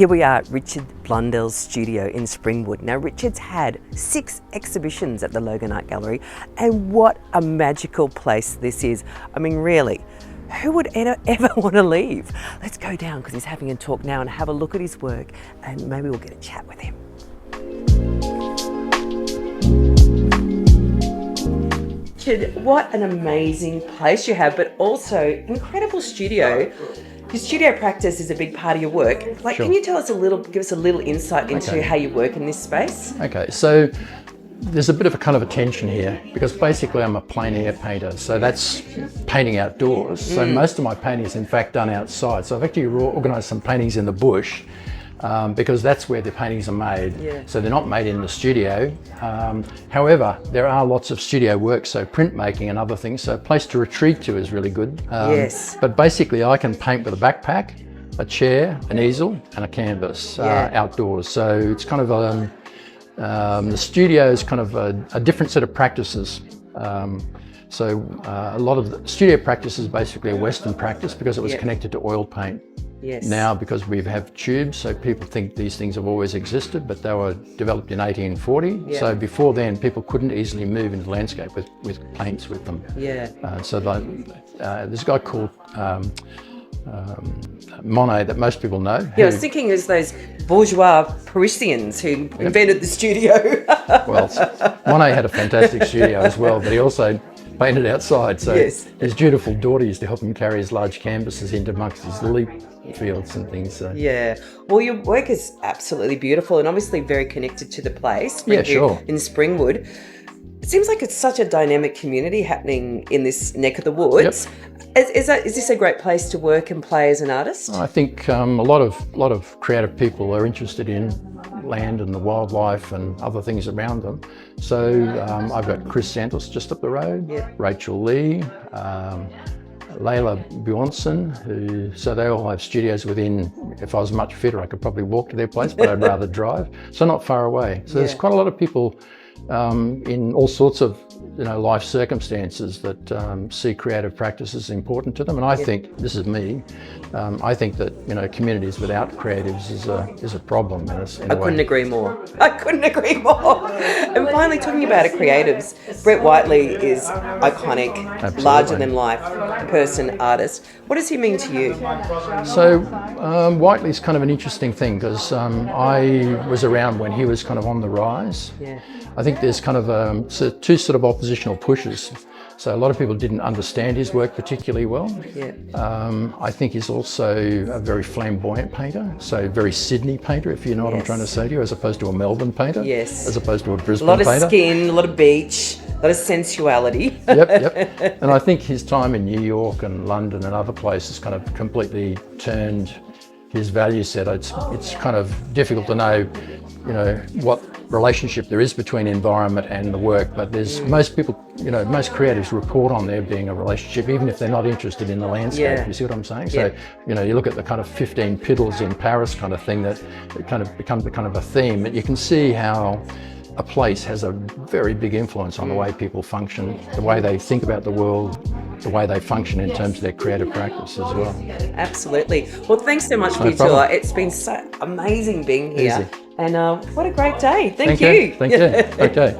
Here we are at Richard Blundell's studio in Springwood. Now, Richard's had 6 exhibitions at the Logan Art Gallery, and what a magical place this is. I mean, really, who would ever want to leave? Let's go down because he's having a talk now and have a look at his work, and maybe we'll get a chat with him. Richard, what an amazing place you have, but also incredible studio. Your studio practice is a big part of your work. Like, Sure. Can you tell us give us a little insight into how you work in this space? Okay, so there's a bit of a kind of a tension here because basically I'm a plein air painter, so that's painting outdoors. So most of my painting is in fact done outside. So I've actually organised some paintings in the bush because that's where the paintings are made. Yeah. So they're not made in the studio. However, there are lots of studio work, so printmaking and other things. So a place to retreat to is really good. Yes. But basically I can paint with a backpack, a chair, an easel and a canvas outdoors. So it's kind of the studio is kind of a different set of practices. A lot of the studio practice is basically a Western practice because it was connected to oil paint. Yes. Now, because we have tubes, so people think these things have always existed, but they were developed in 1840. Yeah. So before then, people couldn't easily move into the landscape with paints with them. Yeah. There's a guy called Monet that most people know. Yeah, I was thinking it was those bourgeois Parisians who invented the studio. Well, Monet had a fantastic studio as well, but he also painted outside. So his dutiful daughter used to help him carry his large canvases into amongst his lily fields and things. So. Yeah. Well, your work is absolutely beautiful and obviously very connected to the place. Yeah, sure. In Springwood. It seems like it's such a dynamic community happening in this neck of the woods. Yep. Is this a great place to work and play as an artist? I think a lot of creative people are interested in land and the wildlife and other things around them. So I've got Chris Santos just up the road, Rachel Lee, Layla Bjornsson, so they all have studios within. If I was much fitter, I could probably walk to their place, but I'd rather drive. So not far away. So there's quite a lot of people in all sorts of life circumstances that see creative practice as important to them. And I think, this is me, I think that communities without creatives is a problem in a way. Couldn't agree more. I couldn't agree more. And finally, talking about creatives, Brett Whiteley is iconic, larger than life person, artist. What does he mean to you? So Whiteley's kind of an interesting thing because I was around when he was kind of on the rise. Yeah. I think there's kind of two sort of oppositional pushes. So a lot of people didn't understand his work particularly well. Yeah. I think he's also a very flamboyant painter, so very Sydney painter, if you know what I'm trying to say to you, as opposed to a Melbourne painter. Yes. As opposed to a Brisbane painter. A lot of skin, a lot of beach, a lot of sensuality. Yep. And I think his time in New York and London and other places kind of completely turned his value set. It's kind of difficult to know, what relationship there is between environment and the work, but there's most people, most creatives report on there being a relationship, even if they're not interested in the landscape. You see what I'm saying? So, you look at the kind of 15 piddles in Paris kind of thing, that it kind of becomes a kind of a theme, and you can see how a place has a very big influence on the way people function, the way they think about the world, the way they function in terms of their creative practice as well. Absolutely. Well, thanks so much for your tour. It's been so amazing being here. And what a great day. Thank you. Thank you. Okay.